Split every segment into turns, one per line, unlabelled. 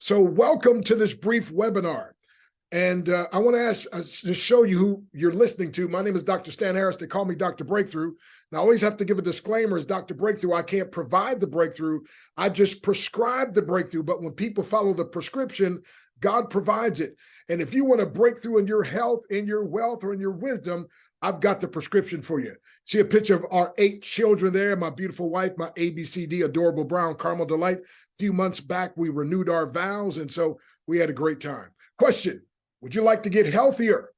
So welcome to this brief webinar. And I want to ask, to show you who you're listening to. My name is Dr. Stan Harris. They call me Dr. Breakthrough. Now, I always have to give a disclaimer as Dr. Breakthrough. I can't provide the breakthrough. I just prescribe the breakthrough. But when people follow the prescription, God provides it. And if you want a breakthrough in your health, in your wealth, or in your wisdom, I've got the prescription for you. See a picture of our 8 children there, my beautiful wife, my ABCD, adorable brown caramel delight. A few months back, we renewed our vows, and so we had a great time. Question: would you like to get healthier,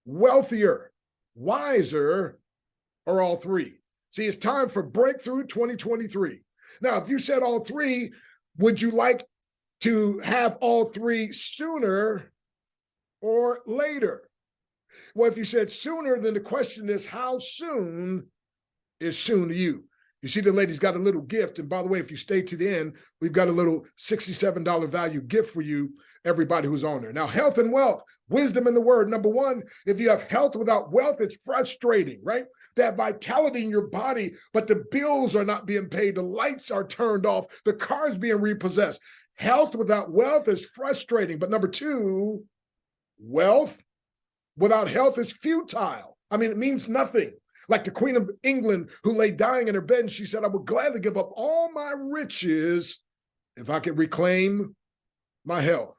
wealthier, wiser, or all three? See, it's time for Breakthrough 2023. Now, if you said all three, would you like to have all three sooner or later? Well, if you said sooner, then the question is, how soon is soon to you? You see, the lady's got a little gift. And by the way, if you stay to the end, we've got a little $67 value gift for you, everybody who's on there. Now, health and wealth, wisdom in the word. Number one, if you have health without wealth, it's frustrating, right? That vitality in your body, but the bills are not being paid. The lights are turned off. The car's being repossessed. Health without wealth is frustrating. But number two, wealth without health is futile. I mean, it means nothing. Like the Queen of England who lay dying in her bed, and she said, I would gladly give up all my riches if I could reclaim my health.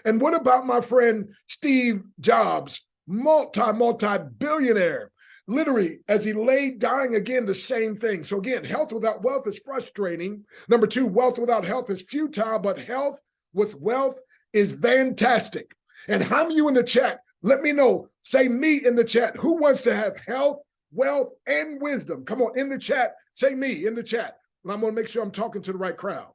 And what about my friend Steve Jobs, multi-billionaire? Literally, as he lay dying again, the same thing. So again, health without wealth is frustrating. Number two, wealth without health is futile, but health with wealth is fantastic. And how many of you in the chat, let me know, say me in the chat, who wants to have health, wealth, and wisdom? Come on, in the chat, say me in the chat. And I'm going to make sure I'm talking to the right crowd.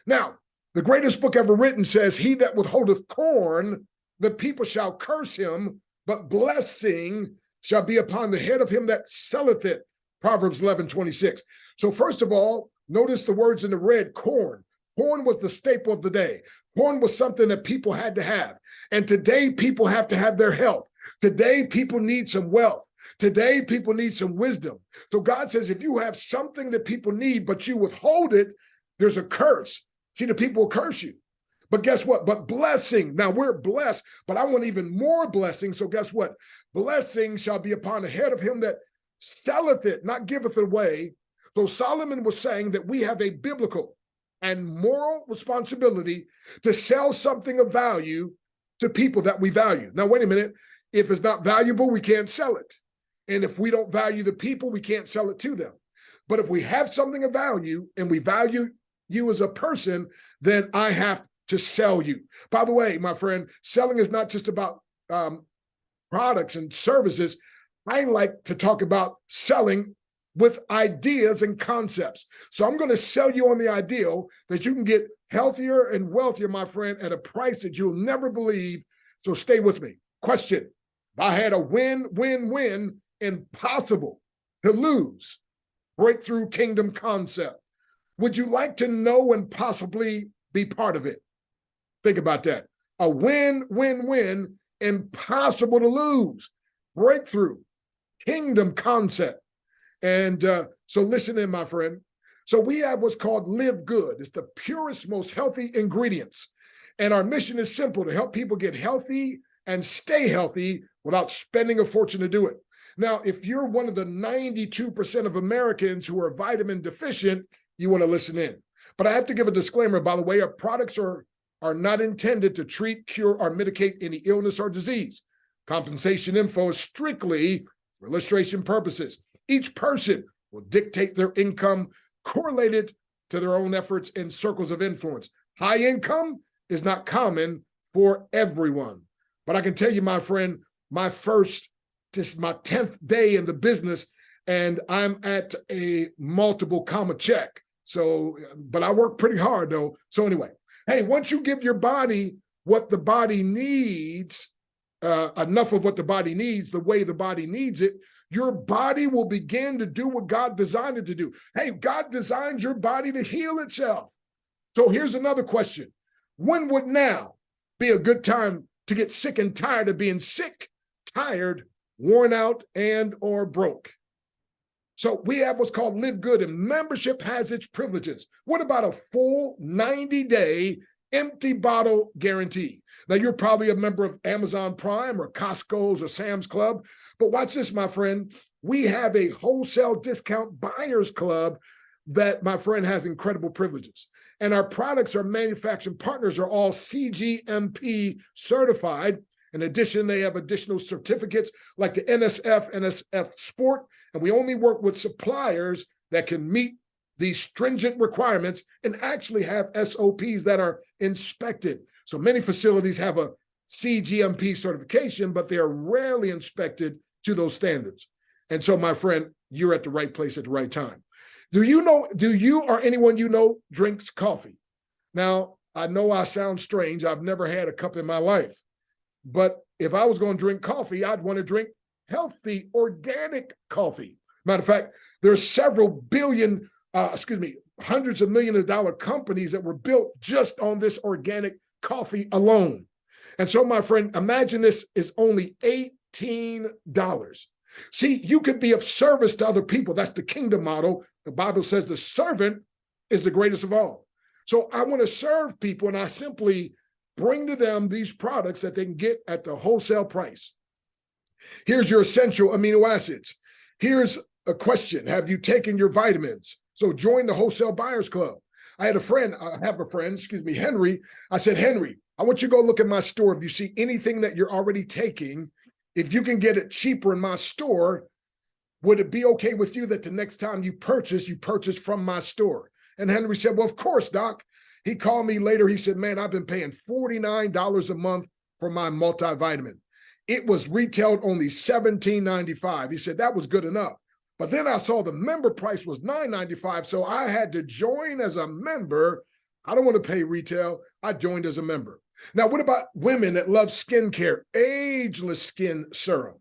Now, the greatest book ever written says, he that withholdeth corn, the people shall curse him, but blessing shall be upon the head of him that selleth it. Proverbs 11:26. So first of all, notice the words in the red, corn. Corn was the staple of the day. Corn was something that people had to have. And today, people have to have their health. Today, people need some wealth. Today, people need some wisdom. So God says, if you have something that people need, but you withhold it, there's a curse. See, the people will curse you. But guess what? But blessing. Now, we're blessed, but I want even more blessing. So guess what? Blessing shall be upon the head of him that selleth it, not giveth it away. So Solomon was saying that we have a biblical and moral responsibility to sell something of value to people that we value. Now, wait a minute. If it's not valuable, we can't sell it. And if we don't value the people, we can't sell it to them. But if we have something of value and we value you as a person, then I have to sell you. By the way, my friend, selling is not just about products and services. I like to talk about selling with ideas and concepts. So I'm going to sell you on the ideal that you can get healthier and wealthier, my friend, at a price that you'll never believe. So stay with me. Question: if I had a win-win-win, impossible to lose breakthrough kingdom concept, would you like to know and possibly be part of it? Think about that. A win-win-win, impossible to lose breakthrough kingdom concept. And so listen in, my friend. So we have what's called Live Good. It's the purest, most healthy ingredients. And our mission is simple: to help people get healthy and stay healthy without spending a fortune to do it. Now, if you're one of the 92% of Americans who are vitamin deficient, you want to listen in. But I have to give a disclaimer, by the way, our products are not intended to treat, cure, or mitigate any illness or disease. Compensation info is strictly for illustration purposes. Each person will dictate their income correlated to their own and circles of influence. High income is not common for everyone. But I can tell you, my friend, this is my 10th day in the business, and I'm at a multiple comma check. So, but I work pretty hard though. So anyway, hey, once you give your body what the body needs, enough of what the body needs, the way the body needs it, your body will begin to do what God designed it to do. Hey, God designed your body to heal itself. So here's another question. When would now be a good time to get sick and tired of being sick, tired, worn out, and or broke? So we have what's called Live Good, and membership has its privileges. What about a full 90-day empty bottle guarantee. Now, you're probably a member of Amazon Prime or Costco's or Sam's Club, but watch this, my friend. We have a wholesale discount buyers club that, my friend, has incredible privileges. And our products, our manufacturing partners are all CGMP certified. In addition, they have additional certificates like the NSF Sport, and we only work with suppliers that can meet these stringent requirements and actually have SOPs that are inspected. So many facilities have a CGMP certification, but they are rarely inspected to those standards. And so, my friend, you're at the right place at the right time. Do you or anyone you know drinks coffee? Now, I know I sound strange. I've never had a cup in my life. But if I was going to drink coffee, I'd want to drink healthy, organic coffee. Matter of fact, there are several billion, hundreds of millions of dollar companies that were built just on this organic coffee alone. And so, my friend, imagine this is only $18. See, you could be of service to other people. That's the kingdom model. The Bible says the servant is the greatest of all. So I want to serve people, and I simply bring to them these products that they can get at the wholesale price. Here's your essential amino acids. Here's a question. Have you taken your vitamins? So join the wholesale buyers club. I have a friend, Henry. I said, Henry, I want you to go look at my store. If you see anything that you're already taking, if you can get it cheaper in my store, would it be okay with you that the next time you purchase from my store? And Henry said, well, of course, Doc. He called me later. He said, man, I've been paying $49 a month for my multivitamin. It was retailed only $17.95. He said, that was good enough. But then I saw the member price was $9.95. So I had to join as a member. I don't want to pay retail. I joined as a member. Now, what about women that love skincare? Ageless skin serum.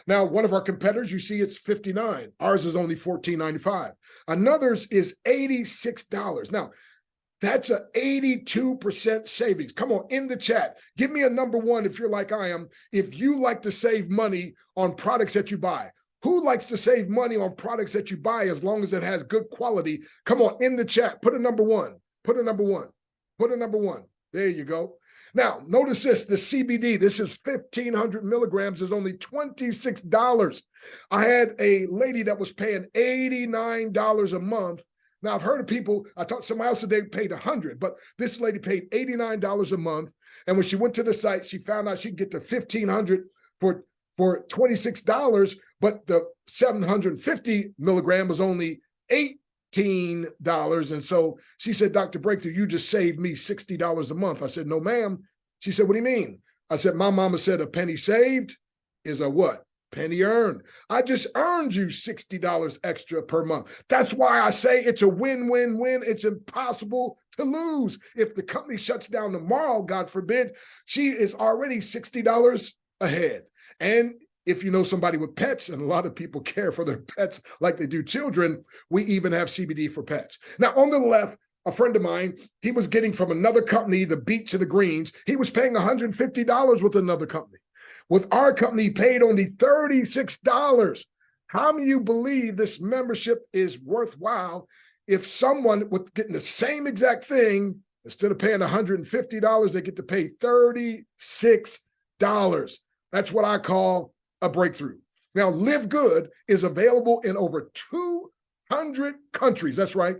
Now, one of our competitors, you see, it's $59. Ours is only $14.95. Another's is $86. Now, that's an 82% savings. Come on, in the chat, give me a number one if you're like I am, if you like to save money on products that you buy. Who likes to save money on products that you buy as long as it has good quality? Come on, in the chat, put a number one, put a number one, put a number one. There you go. Now, notice this, the CBD, this is 1,500 milligrams, is only $26. I had a lady that was paying $89 a month. Now, I've heard of people, I thought somebody else today paid $100, but this lady paid $89 a month. And when she went to the site, she found out she could get the $1,500 for $26, but the 750 milligram was only $18. And so she said, Dr. Breakthrough, you just saved me $60 a month. I said, no, ma'am. She said, what do you mean? I said, my mama said a penny saved is a what? Penny earned. I just earned you $60 extra per month. That's why I say it's a win-win-win. It's impossible to lose. If the company shuts down tomorrow, God forbid, she is already $60 ahead. And if you know somebody with pets, and a lot of people care for their pets like they do children, we even have CBD for pets. Now, on the left, a friend of mine, he was getting from another company, the Beach and the Greens. He was paying $150 with another company. With our company, he paid only $36. How many of you believe this membership is worthwhile if someone with getting the same exact thing, instead of paying $150, they get to pay $36? That's what I call a breakthrough. Now, Live Good is available in over 200 countries. That's right.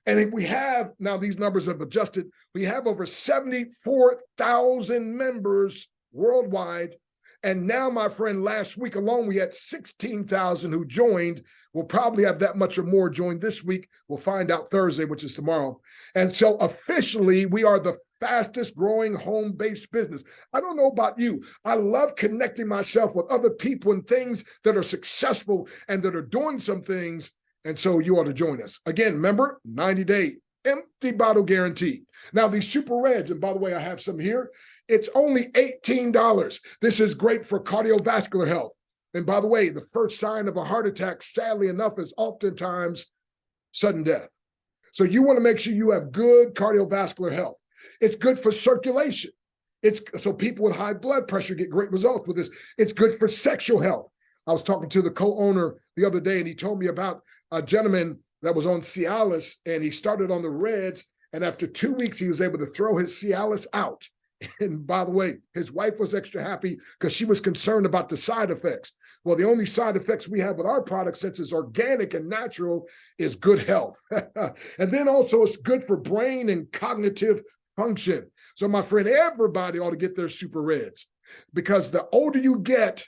And we have, now these numbers have adjusted, we have over 74,000 members worldwide. And now, my friend, last week alone, we had 16,000 who joined. We'll probably have that much or more join this week. We'll find out Thursday, which is tomorrow. And so officially, we are the fastest growing home-based business. I don't know about you. I love connecting myself with other people and things that are successful and that are doing some things. And so you ought to join us. Again, remember, 90-day empty bottle guarantee. Now, these super reds, and by the way, I have some here. It's only $18. This is great for cardiovascular health. And by the way, the first sign of a heart attack, sadly enough, is oftentimes sudden death. So you want to make sure you have good cardiovascular health. It's good for circulation. So people with high blood pressure get great results with this. It's good for sexual health. I was talking to the co-owner the other day, and he told me about a gentleman that was on Cialis, and he started on the reds, And after 2 weeks, he was able to throw his Cialis out. And by the way, his wife was extra happy because she was concerned about the side effects. Well, the only side effects we have with our product, since it's organic and natural, is good health. And then also it's good for brain and cognitive function. So my friend, everybody ought to get their Super Reds, because the older you get,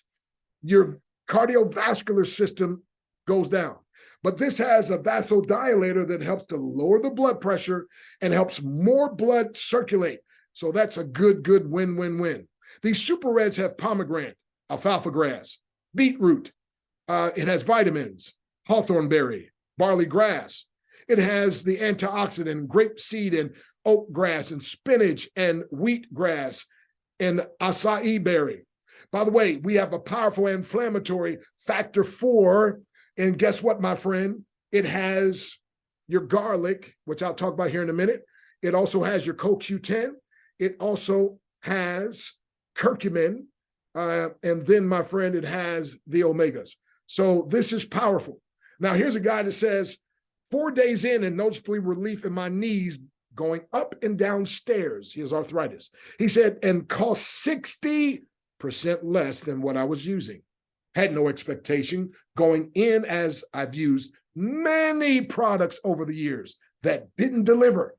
your cardiovascular system goes down. But this has a vasodilator that helps to lower the blood pressure and helps more blood circulate. So that's a good win-win-win. These Super Reds have pomegranate, alfalfa grass, beetroot. It has vitamins, hawthorn berry, barley grass. It has the antioxidant, grape seed and oat grass and spinach and wheat grass and acai berry. By the way, we have a powerful inflammatory factor 4. And guess what, my friend? It has your garlic, which I'll talk about here in a minute. It also has your CoQ10. It also has curcumin. And then, my friend, it has the omegas. So this is powerful. Now, here's a guy that says, 4 days in and noticeably relief in my knees going up and down stairs. He has arthritis. He said, and cost 60% less than what I was using. Had no expectation going in, as I've used many products over the years that didn't deliver.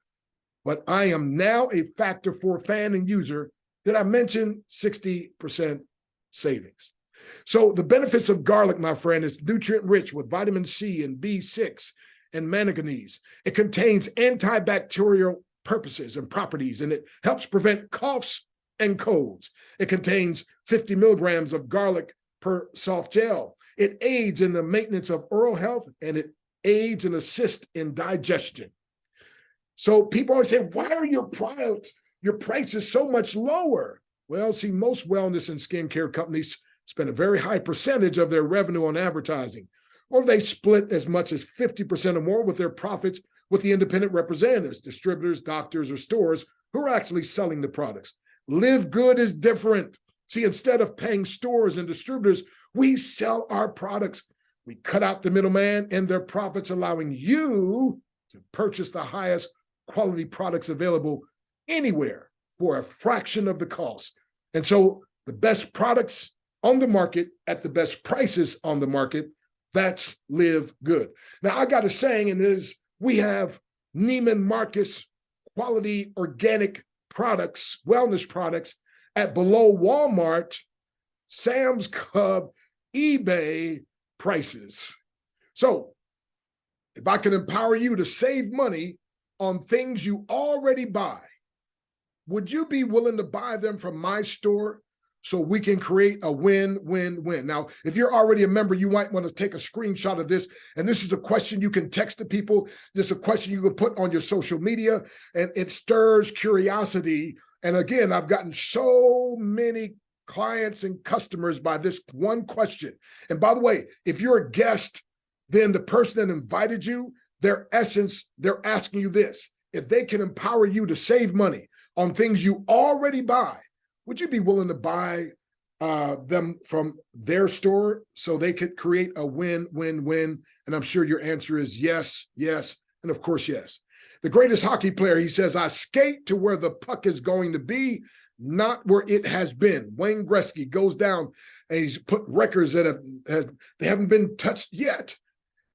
But I am now a factor 4 fan and user. Did I mention 60% savings? So the benefits of garlic, my friend, is nutrient rich with vitamin C and B6 and manganese. It contains antibacterial purposes and properties, and it helps prevent coughs and colds. It contains 50 milligrams of garlic per soft gel. It aids in the maintenance of oral health, and it aids and assists in digestion. So people always say, why are your prices so much lower? Well, see, most wellness and skincare companies spend a very high percentage of their revenue on advertising, or they split as much as 50% or more with their profits with the independent representatives, distributors, doctors, or stores who are actually selling the products. Live Good is different. See, instead of paying stores and distributors, we sell our products. We cut out the middleman and their profits, allowing you to purchase the highest quality products available anywhere for a fraction of the cost. And so the best products on the market at the best prices on the market, that's Live Good. Now, I got a saying, and it is, we have Neiman Marcus quality organic products, wellness products, at below Walmart, Sam's Club, eBay prices. So if I can empower you to save money on things you already buy, would you be willing to buy them from my store so we can create a win-win-win? Now, if you're already a member, you might want to take a screenshot of this. And this is a question you can text to people. This is a question you can put on your social media, and it stirs curiosity. And again, I've gotten so many clients and customers by this one question. And by the way, if you're a guest, then the person that invited you, they're asking you this: if they can empower you to save money on things you already buy, would you be willing to buy them from their store so they could create a win-win-win? And I'm sure your answer is yes, yes, and of course, yes. The greatest hockey player, he says, I skate to where the puck is going to be, not where it has been. Wayne Gretzky goes down and he's put records that they haven't been touched yet.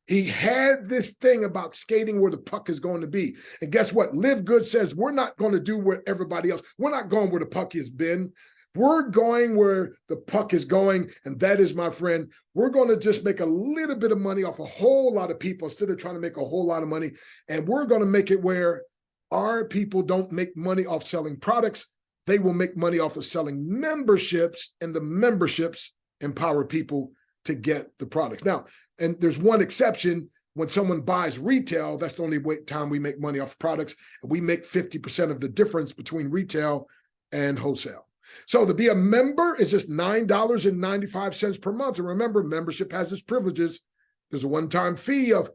He had this thing about skating where the puck is going to be. And guess what? Live Good says we're not going to do where everybody else. We're not going where the puck has been. We're going where the puck is going. And that is, my friend, we're going to just make a little bit of money off a whole lot of people instead of trying to make a whole lot of money. And we're going to make it where our people don't make money off selling products. They will make money off of selling memberships, and the memberships empower people to get the products. Now, and there's one exception. When someone buys retail, that's the only time we make money off products. And we make 50% of the difference between retail and wholesale. So to be a member is just $9.95 per month. And remember, membership has its privileges. There's a one-time fee of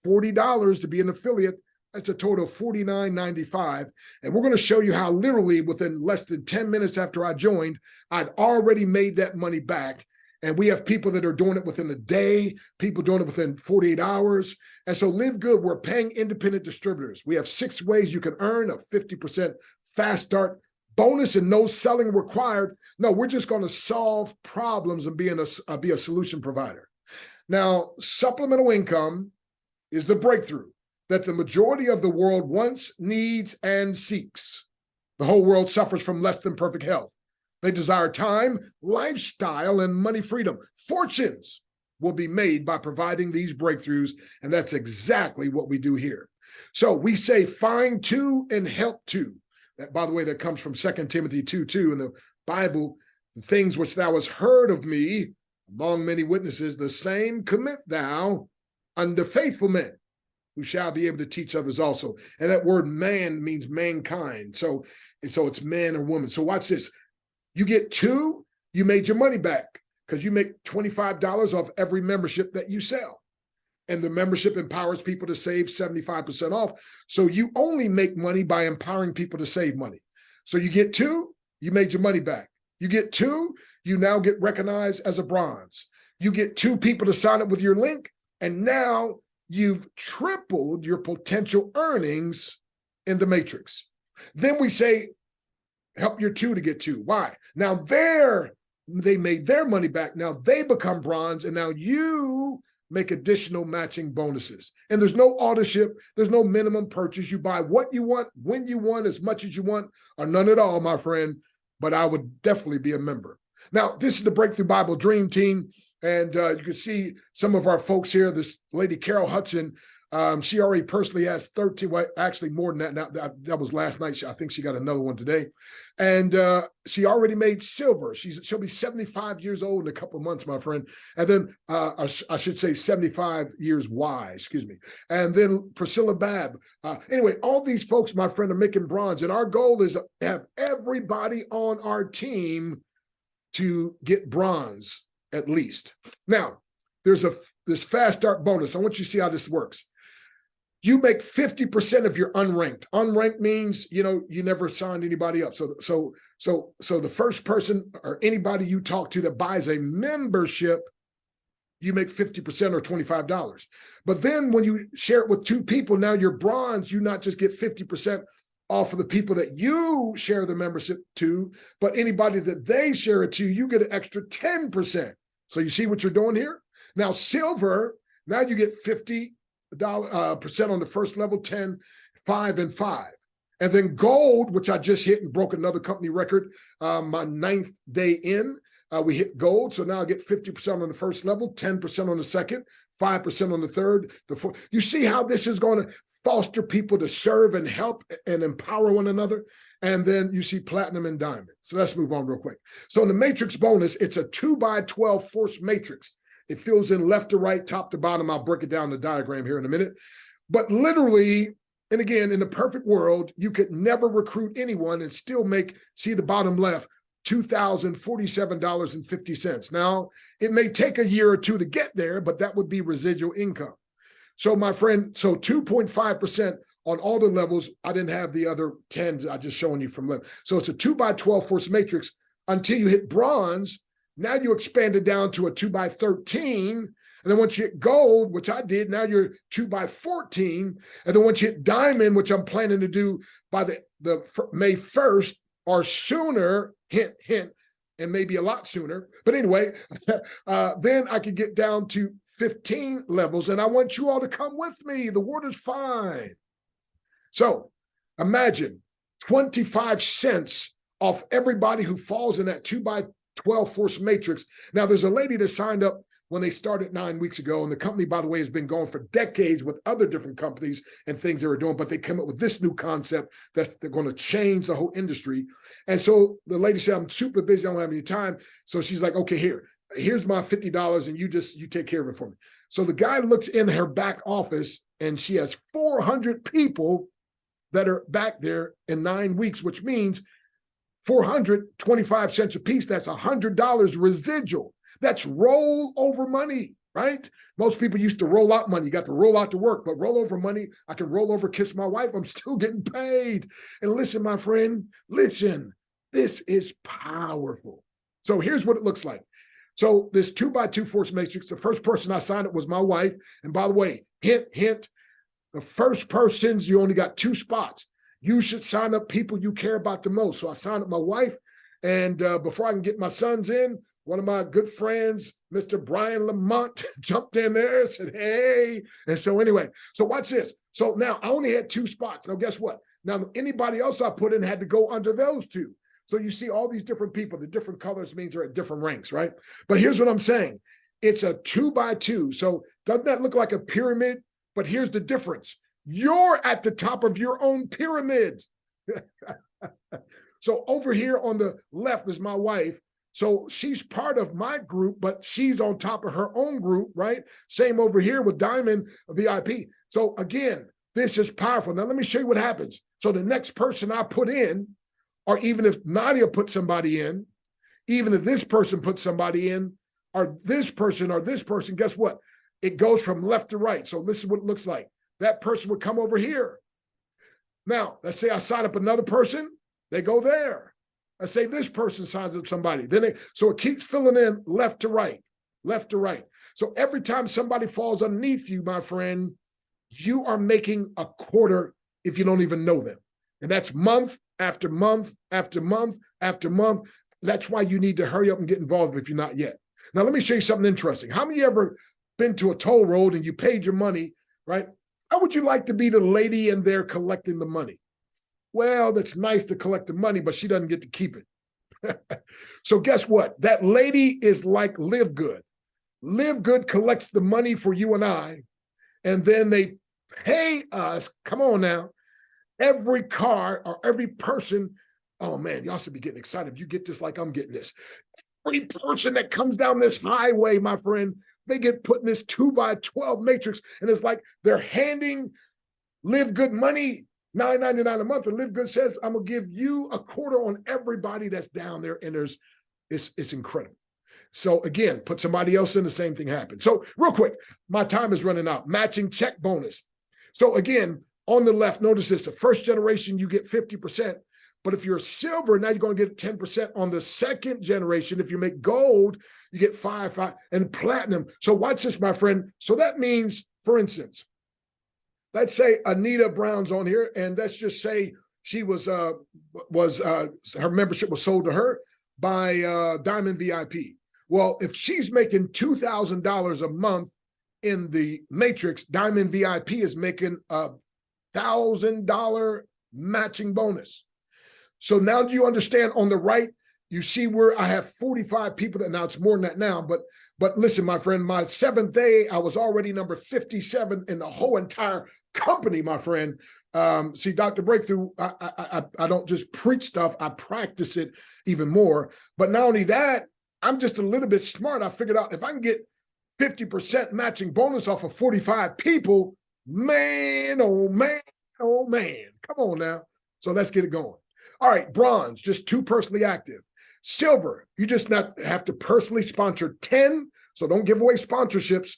$40 to be an affiliate. That's a total of $49.95. And we're going to show you how literally within less than 10 minutes after I joined, I'd already made that money back. And we have people that are doing it within a day, people doing it within 48 hours. And so Live Good, we're paying independent distributors. We have 6 ways you can earn a 50% fast start bonus and no selling required. No, we're just going to solve problems and be a solution provider. Now, supplemental income is the breakthrough that the majority of the world wants, needs, and seeks. The whole world suffers from less than perfect health. They desire time, lifestyle, and money freedom. Fortunes will be made by providing these breakthroughs, and that's exactly what we do here. So we say find two and help two. That, by the way, that comes from 2 Timothy 2:2 in the Bible. The things which thou hast heard of me among many witnesses, the same commit thou unto faithful men who shall be able to teach others also. And that word man means mankind. So it's man or woman. So watch this. You get 2, you made your money back because you make $25 off every membership that you sell. And the membership empowers people to save 75% off. So you only make money by empowering people to save money. So you get 2, you made your money back. You get 2, you now get recognized as a bronze. You get 2 people to sign up with your link, and now you've tripled your potential earnings in the matrix. Then we say, help your 2 to get 2. Why? Now they made their money back. Now they become bronze, and now you make additional matching bonuses. And there's no authorship. There's no minimum purchase. You buy what you want, when you want, as much as you want, or none at all, my friend. But I would definitely be a member. Now, this is the Breakthrough Bible Dream Team. And you can see some of our folks here. This lady, Carol Hudson, she already personally has 13, well, actually more than that. Now, that was last night. I think she got another one today. And she already made silver. She'll be 75 years old in a couple of months, my friend. And then I should say 75 years wise, excuse me. And then Priscilla Babb. Anyway, all these folks, my friend, are making bronze. And our goal is to have everybody on our team to get bronze at least. Now, there's this fast start bonus. I want you to see how this works. You make 50% of your unranked. Unranked means, you never signed anybody up. So the first person or anybody you talk to that buys a membership, you make 50% or $25. But then when you share it with 2 people, now you're bronze, you not just get 50% off of the people that you share the membership to, but anybody that they share it to, you get an extra 10%. So you see what you're doing here? Now, silver, now you get 50% on the first level, 10, 5, and 5. And then gold, which I just hit and broke another company record, my 9th day in, we hit gold. So now I get 50% on the first level, 10% on the second, 5% on the third, the fourth. You see how this is going to foster people to serve and help and empower one another. And then you see platinum and diamond. So let's move on real quick. So in the matrix bonus, it's a 2x12 force matrix. It fills in left to right, top to bottom. I'll break it down in the diagram here in a minute. But literally, and again, in the perfect world, you could never recruit anyone and still make, see the bottom left, $2,047.50. Now, it may take a year or 2 to get there, but that would be residual income. So my friend, so 2.5% on all the levels. I didn't have the other 10s I just showing you from left. So it's a 2x12 force matrix until you hit bronze. Now you expand it down to a 2x13. And then once you hit gold, which I did, now you're 2x14. And then once you hit diamond, which I'm planning to do by the May 1st or sooner, hint, hint, and maybe a lot sooner. But anyway, then I could get down to 15 levels, and I want you all to come with me. The water's fine. So imagine 25 cents off everybody who falls in that 2x12 force matrix. Now, there's a lady that signed up when they started 9 weeks ago, and the company, by the way, has been going for decades with other different companies and things they were doing, but they came up with this new concept that's going to change the whole industry. And so the lady said, I'm super busy, I don't have any time. So she's like, okay, here's my $50, and you take care of it for me. So the guy looks in her back office, and she has 400 people that are back there in 9 weeks, which means 425 cents a piece. That's $100 residual. That's roll over money, right? Most people used to roll out money. You got to roll out to work, but roll over money, I can roll over, kiss my wife. I'm still getting paid. And listen, my friend, listen, this is powerful. So here's what it looks like. So this 2x2 force matrix, the first person I signed up was my wife. And by the way, hint, hint, the first persons, you only got 2 spots. You should sign up people you care about the most. So I signed up my wife. And before I can get my sons in, one of my good friends, Mr. Brian Lamont, jumped in there and said, hey. And so anyway, so watch this. So now I only had 2 spots. Now, guess what? Now, anybody else I put in had to go under those 2. So you see all these different people, the different colors means they're at different ranks, right? But here's what I'm saying. It's a 2x2. So doesn't that look like a pyramid? But here's the difference. You're at the top of your own pyramid. So over here on the left is my wife. So she's part of my group, but she's on top of her own group, right? Same over here with Diamond VIP. So again, this is powerful. Now let me show you what happens. So the next person I put in, or even if Nadia put somebody in, even if this person puts somebody in, or this person, guess what? It goes from left to right. So this is what it looks like. That person would come over here. Now, let's say I sign up another person, they go there. I say this person signs up somebody. So it keeps filling in left to right, left to right. So every time somebody falls underneath you, my friend, you are making a quarter if you don't even know them. And that's month after month after month after month. That's why you need to hurry up and get involved if you're not yet. Now, let me show you something interesting. How many of you ever been to a toll road and you paid your money, right? How would you like to be the lady in there collecting the money? Well, that's nice to collect the money, but she doesn't get to keep it. So guess what? That lady is like Live Good. Live Good collects the money for you and I, and then they pay us, come on now, every car or every person. Oh man, y'all should be getting excited if you get this like I'm getting this. Every person that comes down this highway, my friend, they get put in this 2x12 matrix, and it's like they're handing Live Good money, $9.99 a month, and Live Good says, I'm gonna give you a quarter on everybody that's down there, and it's incredible. So again, put somebody else in, the same thing happens. So real quick, my time is running out. Matching check bonus. So again, on the left, notice this, the first generation, you get 50%. But if you're silver, now you're going to get 10% on the second generation. If you make gold, you get 5, and platinum. So watch this, my friend. So that means, for instance, let's say Anita Brown's on here, and let's just say she was her membership was sold to her by Diamond VIP. Well, if she's making $2,000 a month in the matrix, Diamond VIP is making $1,000 matching bonus. So now do you understand on the right, you see where I have 45 people that now it's more than that now, but listen, my friend, my 7th day, I was already number 57 in the whole entire company, my friend. See, Dr. Breakthrough, I don't just preach stuff, I practice it even more. But not only that, I'm just a little bit smart. I figured out if I can get 50% matching bonus off of 45 people, man, oh man, oh man, come on now. So let's get it going. All right, bronze, just 2 personally active. Silver, you just not have to personally sponsor 10, so don't give away sponsorships.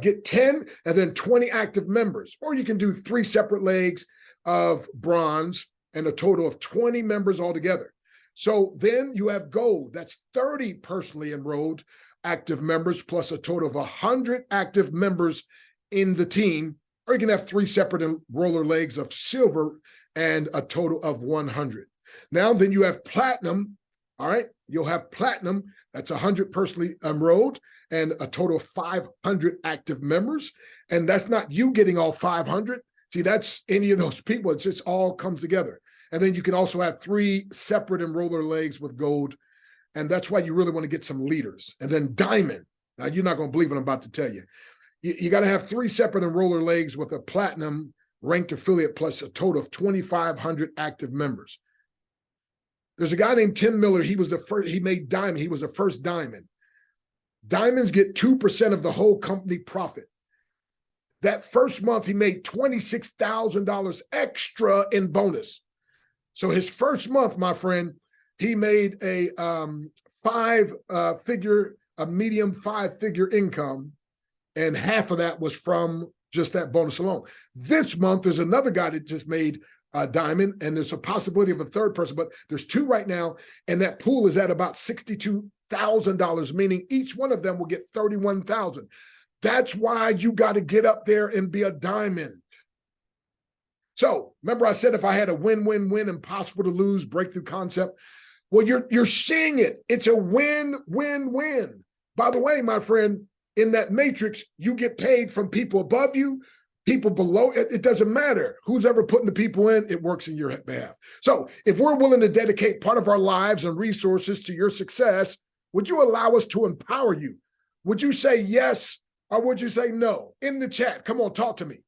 Get 10 and then 20 active members. Or you can do 3 separate legs of bronze and a total of 20 members altogether. So then you have gold. That's 30 personally enrolled active members plus a total of 100 active members in the team. Or you can have 3 separate enroller legs of silver and a total of 100. Now, then you have platinum. All right, you'll have platinum. That's 100 personally enrolled and a total of 500 active members. And that's not you getting all 500. See, that's any of those people. It just all comes together. And then you can also have 3 separate enroller legs with gold. And that's why you really want to get some leaders. And then diamond. Now, you're not going to believe what I'm about to tell you. You got to have 3 separate enroller legs with a platinum ranked affiliate plus a total of 2,500 active members. There's a guy named Tim Miller. He was the first, he made diamond. He was the first diamond. Diamonds get 2% of the whole company profit. That first month, he made $26,000 extra in bonus. So his first month, my friend, he made a medium 5-figure income, and half of that was from just that bonus alone. This month, there's another guy that just made diamond, and there's a possibility of a third person, but there's 2 right now, and that pool is at about 62 $31,000, meaning each one of them will get $31,000. That's why you got to get up there and be a diamond. So remember I said if I had a win-win-win, impossible to lose breakthrough concept. Well, you're seeing it. It's a win-win-win. By the way, my friend, in that matrix, you get paid from people above you, people below. It doesn't matter who's ever putting the people in, it works in your behalf. So if we're willing to dedicate part of our lives and resources to your success, would you allow us to empower you? Would you say yes or would you say no? In the chat, come on, talk to me.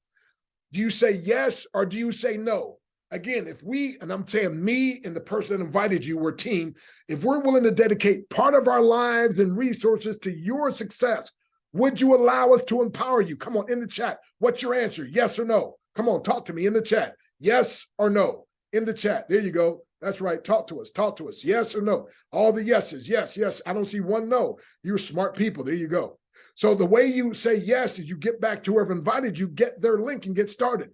Do you say yes or do you say no? Again, if we, and I'm saying me and the person that invited you, we're a team, if we're willing to dedicate part of our lives and resources to your success, would you allow us to empower you? Come on, in the chat. What's your answer? Yes or no? Come on, talk to me in the chat. Yes or no? In the chat. There you go. That's right. Talk to us. Talk to us. Yes or no? All the yeses. Yes, yes. I don't see one no. You're smart people. There you go. So the way you say yes is you get back to whoever invited you, get their link and get started.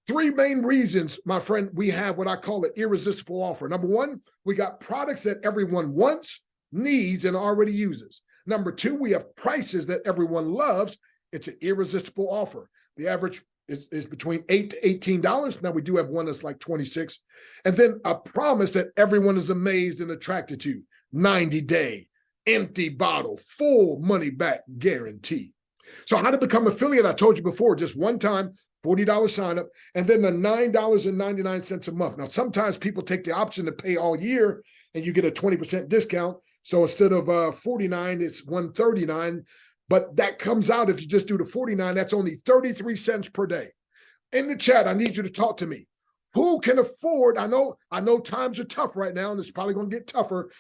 3 main reasons, my friend, we have what I call an irresistible offer. Number 1, we got products that everyone wants, needs, and already uses. Number 2, we have prices that everyone loves. It's an irresistible offer. The average is between $8 to $18. Now we do have one that's like 26. And then a promise that everyone is amazed and attracted to. 90-day, empty bottle, full money back guarantee. So how to become affiliate? I told you before, just one time, $40 sign up, and then the $9.99 a month. Now, sometimes people take the option to pay all year and you get a 20% discount. So instead of $49, it's $139. But that comes out if you just do the $49, that's only 33 cents per day. In the chat, I need you to talk to me. Who can afford, I know times are tough right now, and it's probably going to get tougher,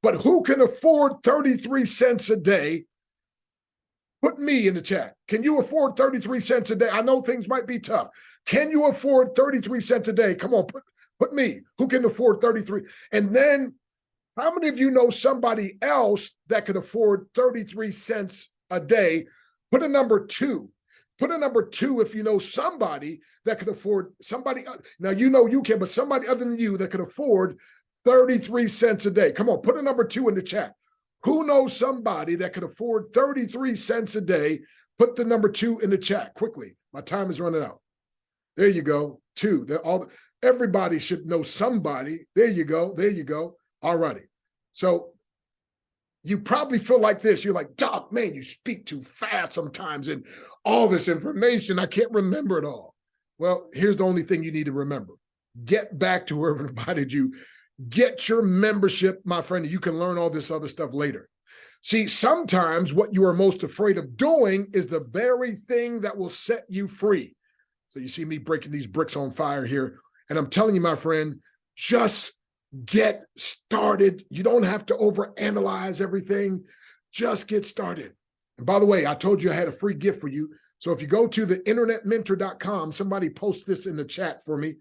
but who can afford 33 cents a day? Put me in the chat. Can you afford 33 cents a day? I know things might be tough. Can you afford 33 cents a day? Come on, put me. Who can afford 33? And then how many of you know somebody else that could afford 33 cents a day? Put a number 2. Put a number 2 if you know somebody that could afford somebody. Now, you know you can, but somebody other than you that could afford 33 cents a day. Come on, put a number 2 in the chat. Who knows somebody that could afford 33 cents a day? Put the number 2 in the chat quickly. My time is running out. There you go. 2. Everybody should know somebody. There you go. There you go. All righty. So you probably feel like this. You're like, Doc, man, you speak too fast sometimes and all this information, I can't remember it all. Well, here's the only thing you need to remember. Get back to whoever invited you. Get your membership, my friend. You can learn all this other stuff later. See, sometimes what you are most afraid of doing is the very thing that will set you free. So you see me breaking these bricks on fire here. And I'm telling you, my friend, just get started. You don't have to overanalyze everything. Just get started. And by the way, I told you I had a free gift for you. So if you go to theinternetmentor.com, somebody post this in the chat for me,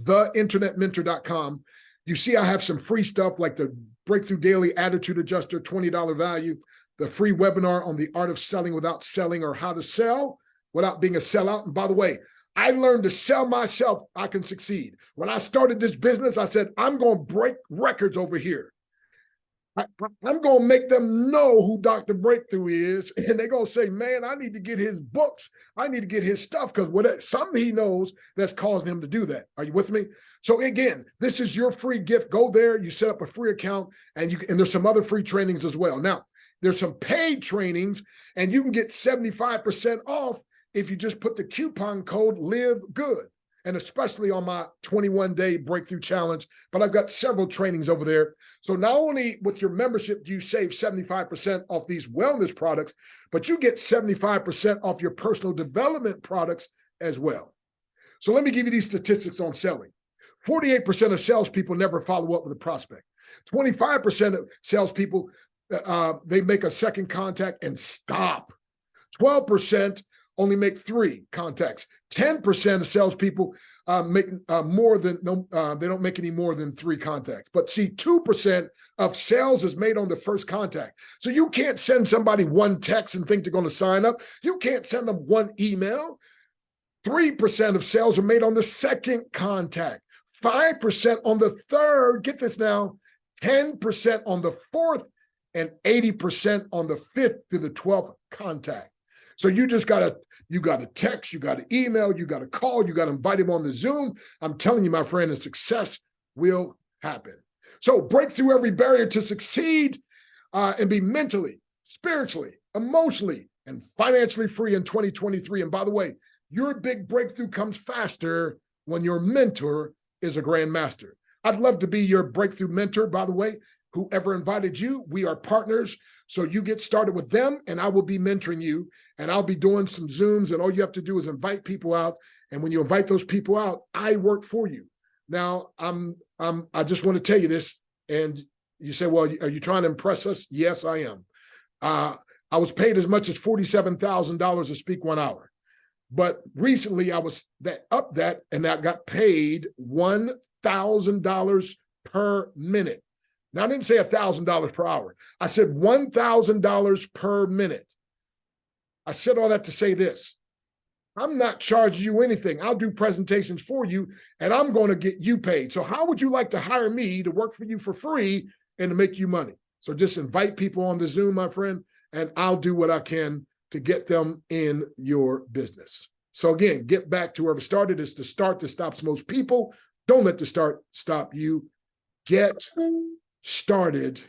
theinternetmentor.com. You see, I have some free stuff like the Breakthrough Daily Attitude Adjuster, $20 value, the free webinar on the art of selling without selling, or how to sell without being a sellout. And by the way, I learned to sell myself. I can succeed. When I started this business, I said, I'm going to break records over here. I'm going to make them know who Dr. Breakthrough is. And they're going to say, man, I need to get his books. I need to get his stuff because something he knows that's causing him to do that. Are you with me? So again, this is your free gift. Go there. You set up a free account and there's some other free trainings as well. Now, there's some paid trainings and you can get 75% off if you just put the coupon code Live Good, and especially on my 21-day breakthrough challenge. But I've got several trainings over there. So not only with your membership do you save 75% off these wellness products, but you get 75% off your personal development products as well. So let me give you these statistics on selling. 48% of salespeople never follow up with a prospect. 25% of salespeople, they make a second contact and stop. 12% only make 3 contacts. 10% of salespeople they don't make any more than 3 contacts. But see, 2% of sales is made on the first contact. So you can't send somebody one text and think they're going to sign up. You can't send them one email. 3% of sales are made on the second contact. 5% on the third. Get this now. 10% on the fourth. and 80% on the 5th to the 12th contact. So you just gotta text, you gotta email, you gotta call, you gotta invite him on the Zoom. I'm telling you, my friend, the success will happen. So break through every barrier to succeed and be mentally, spiritually, emotionally, and financially free in 2023. And by the way, your big breakthrough comes faster when your mentor is a grandmaster. I'd love to be your breakthrough mentor, by the way. Whoever invited you, we are partners. So you get started with them and I will be mentoring you and I'll be doing some Zooms, and all you have to do is invite people out. And when you invite those people out, I work for you. Now, I just want to tell you this, and you say, well, are you trying to impress us? Yes, I am. I was paid as much as $47,000 to speak 1 hour. But recently I was up that and I got paid $1,000 per minute. Now, I didn't say $1,000 per hour. I said $1,000 per minute. I said all that to say this. I'm not charging you anything. I'll do presentations for you and I'm going to get you paid. So how would you like to hire me to work for you for free and to make you money? So just invite people on the Zoom, my friend, and I'll do what I can to get them in your business. So again, get back to wherever it started. It's the start that stops most people. Don't let the start stop you. Get started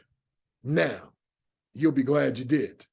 now. You'll be glad you did.